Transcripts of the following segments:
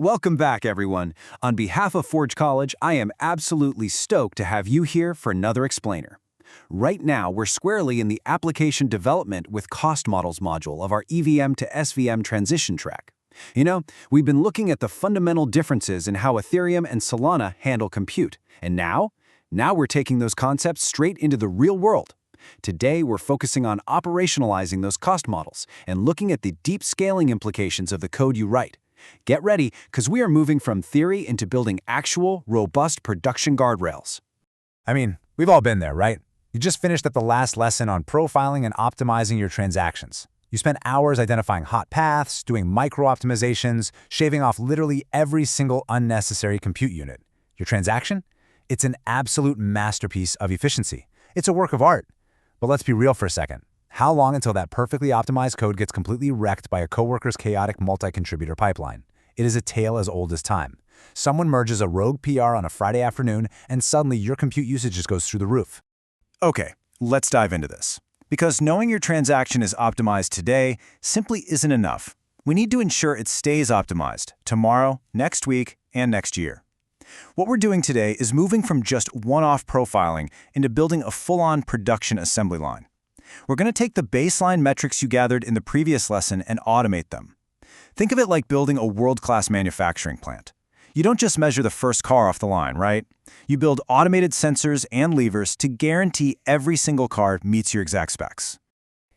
Welcome back, everyone. On behalf of Forge College, I am absolutely stoked to have you here for another explainer. Right now, we're squarely in the application development with cost models module of our EVM to SVM transition track. We've been looking at the fundamental differences in how Ethereum and Solana handle compute. And now we're taking those concepts straight into the real world. Today, we're focusing on operationalizing those cost models and looking at the deep scaling implications of the code you write. Get ready, because we are moving from theory into building actual, robust production guardrails. I mean, we've all been there, right? You just finished at the last lesson on profiling and optimizing your transactions. You spent hours identifying hot paths, doing micro-optimizations, shaving off literally every single unnecessary compute unit. Your transaction? It's an absolute masterpiece of efficiency. It's a work of art. But let's be real for a second. How long until that perfectly optimized code gets completely wrecked by a coworker's chaotic multi-contributor pipeline? It is a tale as old as time. Someone merges a rogue PR on a Friday afternoon, and suddenly your compute usage just goes through the roof. Okay, let's dive into this. Because knowing your transaction is optimized today simply isn't enough. We need to ensure it stays optimized tomorrow, next week, and next year. What we're doing today is moving from just one-off profiling into building a full-on production assembly line. We're going to take the baseline metrics you gathered in the previous lesson and automate them. Think of it like building a world-class manufacturing plant. You don't just measure the first car off the line, right? You build automated sensors and levers to guarantee every single car meets your exact specs.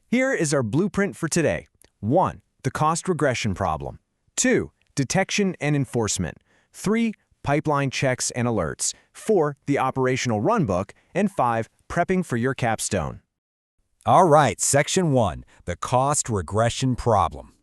Here is our blueprint for today. 1. The cost regression problem. 2. Detection and enforcement. 3. Pipeline checks and alerts. 4. The operational runbook. And 5. Prepping for your capstone. All right, Section 1, the cost regression problem.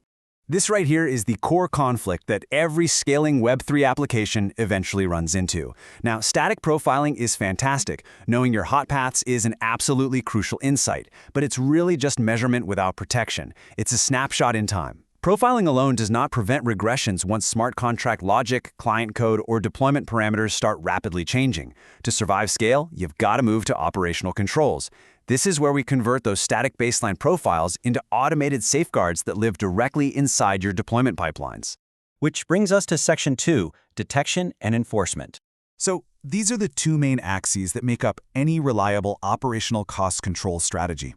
This right here is the core conflict that every scaling Web3 application eventually runs into. Now, static profiling is fantastic. Knowing your hot paths is an absolutely crucial insight, but it's really just measurement without protection. It's a snapshot in time. Profiling alone does not prevent regressions once smart contract logic, client code, or deployment parameters start rapidly changing. To survive scale, you've got to move to operational controls. This is where we convert those static baseline profiles into automated safeguards that live directly inside your deployment pipelines. Which brings us to Section 2, Detection and Enforcement. So these are the two main axes that make up any reliable operational cost control strategy.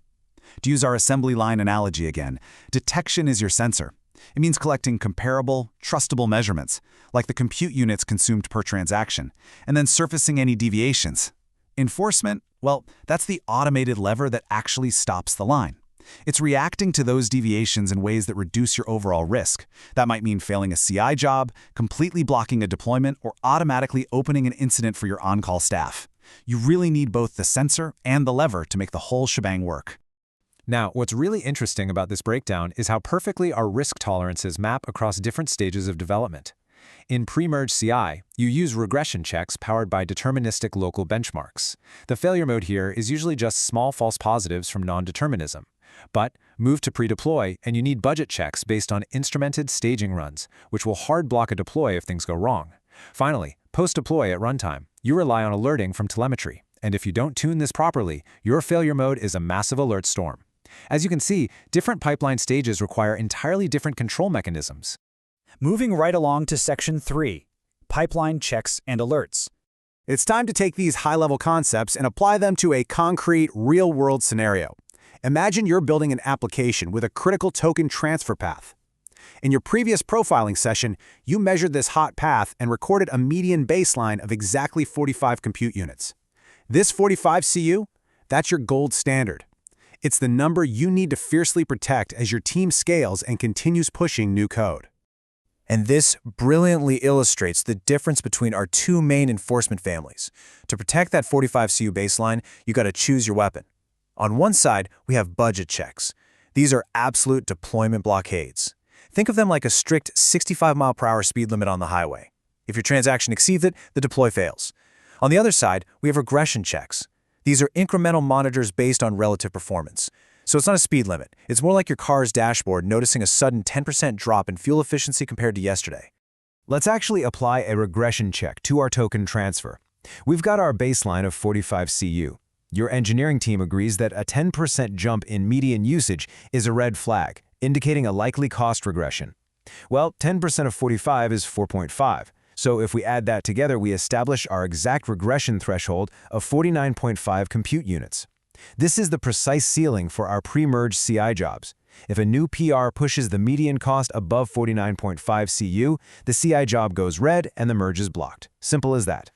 To use our assembly line analogy again, detection is your sensor. It means collecting comparable, trustable measurements, like the compute units consumed per transaction, and then surfacing any deviations. Enforcement, well, that's the automated lever that actually stops the line. It's reacting to those deviations in ways that reduce your overall risk. That might mean failing a CI job, completely blocking a deployment, or automatically opening an incident for your on-call staff. You really need both the sensor and the lever to make the whole shebang work. Now, what's really interesting about this breakdown is how perfectly our risk tolerances map across different stages of development. In pre-merge CI, you use regression checks powered by deterministic local benchmarks. The failure mode here is usually just small false positives from non-determinism. But move to pre-deploy, and you need budget checks based on instrumented staging runs, which will hard block a deploy if things go wrong. Finally, post-deploy at runtime, you rely on alerting from telemetry. And if you don't tune this properly, your failure mode is a massive alert storm. As you can see, different pipeline stages require entirely different control mechanisms. Moving right along to Section 3, Pipeline Checks and Alerts. It's time to take these high-level concepts and apply them to a concrete, real-world scenario. Imagine you're building an application with a critical token transfer path. In your previous profiling session, you measured this hot path and recorded a median baseline of exactly 45 compute units. This 45 CU, that's your gold standard. It's the number you need to fiercely protect as your team scales and continues pushing new code. And this brilliantly illustrates the difference between our two main enforcement families. To protect that 45 CU baseline, you got to choose your weapon. On one side, we have budget checks. These are absolute deployment blockades. Think of them like a strict 65-mile-per-hour speed limit on the highway. If your transaction exceeds it, the deploy fails. On the other side, we have regression checks. These are incremental monitors based on relative performance. So it's not a speed limit. It's more like your car's dashboard noticing a sudden 10% drop in fuel efficiency compared to yesterday. Let's actually apply a regression check to our token transfer. We've got our baseline of 45 CU. Your engineering team agrees that a 10% jump in median usage is a red flag, indicating a likely cost regression. Well, 10% of 45 is 4.5. So if we add that together, we establish our exact regression threshold of 49.5 compute units. This is the precise ceiling for our pre-merge CI jobs. If a new PR pushes the median cost above 49.5 CU, the CI job goes red and the merge is blocked. Simple as that.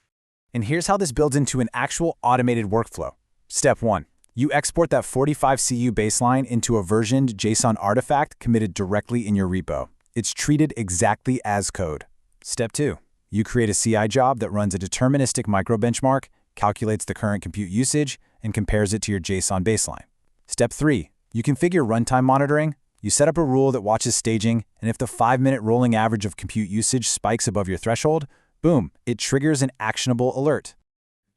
And here's how this builds into an actual automated workflow. Step 1. You export that 45 CU baseline into a versioned JSON artifact committed directly in your repo. It's treated exactly as code. Step 2. You create a CI job that runs a deterministic microbenchmark, calculates the current compute usage, and compares it to your JSON baseline. Step 3. You configure runtime monitoring. You set up a rule that watches staging, and if the 5-minute rolling average of compute usage spikes above your threshold, boom, it triggers an actionable alert.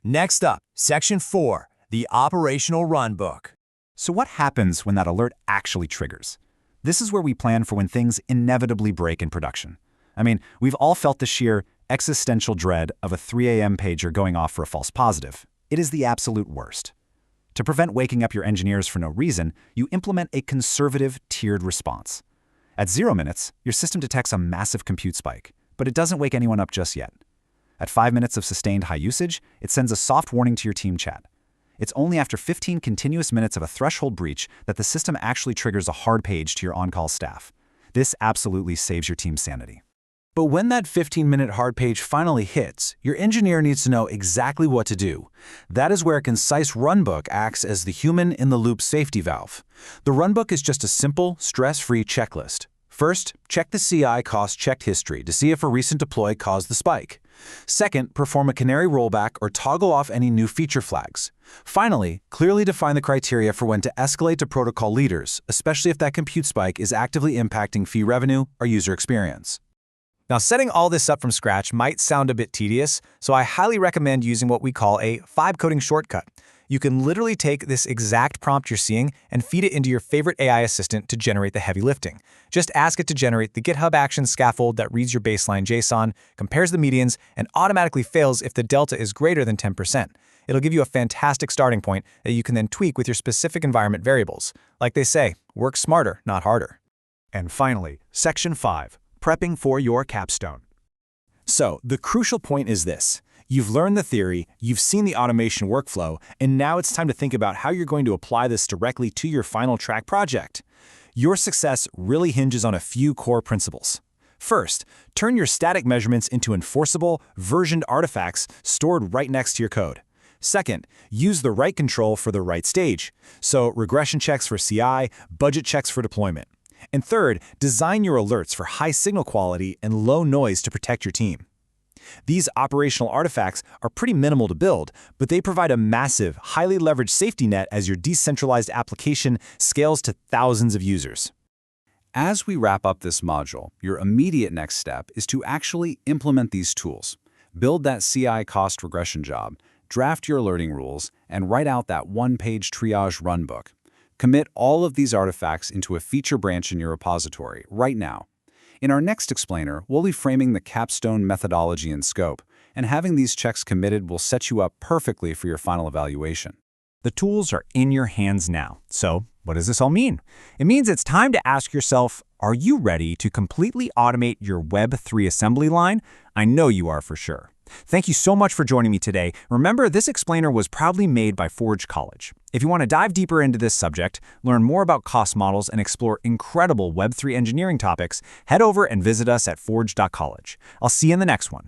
Next up, Section 4, the operational runbook. So what happens when that alert actually triggers? This is where we plan for when things inevitably break in production. I mean, we've all felt the sheer existential dread of a 3 a.m. pager going off for a false positive. It is the absolute worst. To prevent waking up your engineers for no reason, you implement a conservative, tiered response. At 0 minutes, your system detects a massive compute spike, but it doesn't wake anyone up just yet. At 5 minutes of sustained high usage, it sends a soft warning to your team chat. It's only after 15 continuous minutes of a threshold breach that the system actually triggers a hard page to your on-call staff. This absolutely saves your team's sanity. But when that 15-minute hard page finally hits, your engineer needs to know exactly what to do. That is where a concise runbook acts as the human-in-the-loop safety valve. The runbook is just a simple, stress-free checklist. First, check the CI cost checked history to see if a recent deploy caused the spike. Second, perform a Canary rollback or toggle off any new feature flags. Finally, clearly define the criteria for when to escalate to protocol leaders, especially if that compute spike is actively impacting fee revenue or user experience. Now, setting all this up from scratch might sound a bit tedious, so I highly recommend using what we call a vibe-coding shortcut. You can literally take this exact prompt you're seeing and feed it into your favorite AI assistant to generate the heavy lifting. Just ask it to generate the GitHub Actions scaffold that reads your baseline JSON, compares the medians, and automatically fails if the delta is greater than 10%. It'll give you a fantastic starting point that you can then tweak with your specific environment variables. Like they say, work smarter, not harder. And finally, Section 5. Prepping for your capstone. So, the crucial point is this. You've learned the theory, you've seen the automation workflow, and now it's time to think about how you're going to apply this directly to your final track project. Your success really hinges on a few core principles. First, turn your static measurements into enforceable, versioned artifacts stored right next to your code. Second, use the right control for the right stage. So, regression checks for CI, budget checks for deployment. And third, design your alerts for high signal quality and low noise to protect your team. These operational artifacts are pretty minimal to build, but they provide a massive, highly leveraged safety net as your decentralized application scales to thousands of users. As we wrap up this module, your immediate next step is to actually implement these tools. Build that CI cost regression job, draft your alerting rules, and write out that one-page triage runbook. Commit all of these artifacts into a feature branch in your repository right now. In our next explainer, we'll be framing the capstone methodology and scope, and having these checks committed will set you up perfectly for your final evaluation. The tools are in your hands now. So, what does this all mean? It means it's time to ask yourself, are you ready to completely automate your Web3 assembly line? I know you are for sure. Thank you so much for joining me today. Remember, this explainer was proudly made by Forge College. If you want to dive deeper into this subject, learn more about cost models, and explore incredible Web3 engineering topics, head over and visit us at forge.college. I'll see you in the next one.